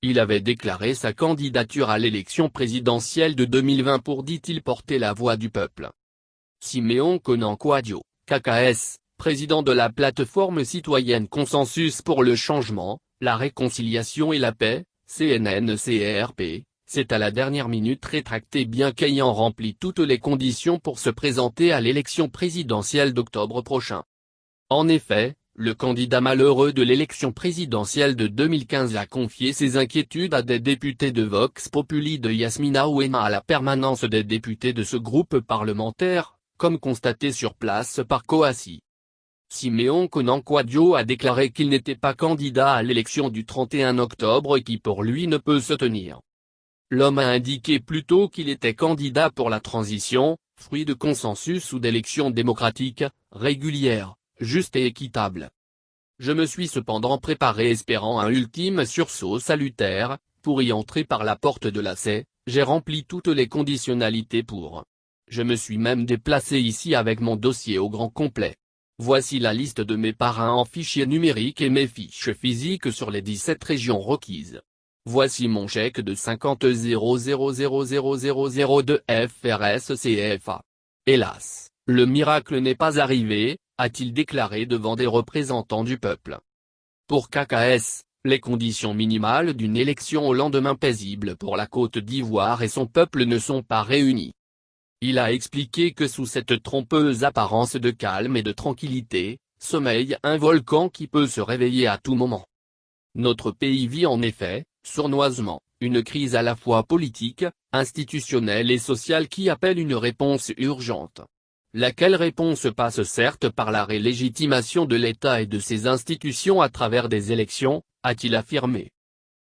Il avait déclaré sa candidature à l'élection présidentielle de 2020 pour, dit-il, porter la voix du peuple. Siméon Konan-Kouadio, KKS, président de la plateforme citoyenne Consensus pour le changement, la réconciliation et la paix, CNNCRP, s'est à la dernière minute rétracté bien qu'ayant rempli toutes les conditions pour se présenter à l'élection présidentielle d'octobre prochain. En effet, le candidat malheureux de l'élection présidentielle de 2015 a confié ses inquiétudes à des députés de Vox Populi de Yasmina Ouéma à la permanence des députés de ce groupe parlementaire, comme constaté sur place par Kouassi. Siméon Konan-Kouadio a déclaré qu'il n'était pas candidat à l'élection du 31 octobre qui pour lui ne peut se tenir. L'homme a indiqué plutôt qu'il était candidat pour la transition, fruit de consensus ou d'élections démocratiques, régulières, justes et équitables. Je me suis cependant préparé espérant un ultime sursaut salutaire, pour y entrer par la porte de la CEI, j'ai rempli toutes les conditionnalités pour. Je me suis même déplacé ici avec mon dossier au grand complet. Voici la liste de mes parrains en fichier numérique et mes fiches physiques sur les 17 régions requises. Voici mon chèque de 50 0000002 FRS CFA. Hélas, le miracle n'est pas arrivé, a-t-il déclaré devant des représentants du peuple. Pour KKS, les conditions minimales d'une élection au lendemain paisible pour la Côte d'Ivoire et son peuple ne sont pas réunies. Il a expliqué que sous cette trompeuse apparence de calme et de tranquillité, sommeille un volcan qui peut se réveiller à tout moment. Notre pays vit en effet, sournoisement, une crise à la fois politique, institutionnelle et sociale qui appelle une réponse urgente. Laquelle réponse passe certes par la rélégitimation de l'État et de ses institutions à travers des élections, a-t-il affirmé.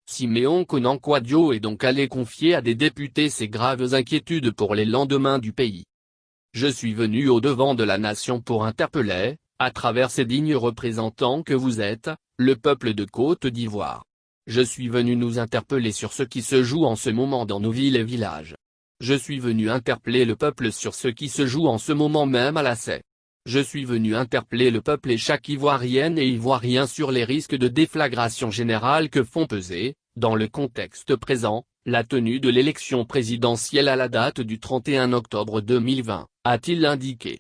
Siméon Konan-Kouadio est donc allé confier à des députés ses graves inquiétudes pour les lendemains du pays. Je suis venu au devant de la nation pour interpeller, à travers ces dignes représentants que vous êtes, le peuple de Côte d'Ivoire. Je suis venu nous interpeller sur ce qui se joue en ce moment dans nos villes et villages. Je suis venu interpeller le peuple sur ce qui se joue en ce moment même à la CEI. Je suis venu interpeller le peuple et chaque Ivoirienne et Ivoirien sur les risques de déflagration générale que font peser, dans le contexte présent, la tenue de l'élection présidentielle à la date du 31 octobre 2020, a-t-il indiqué.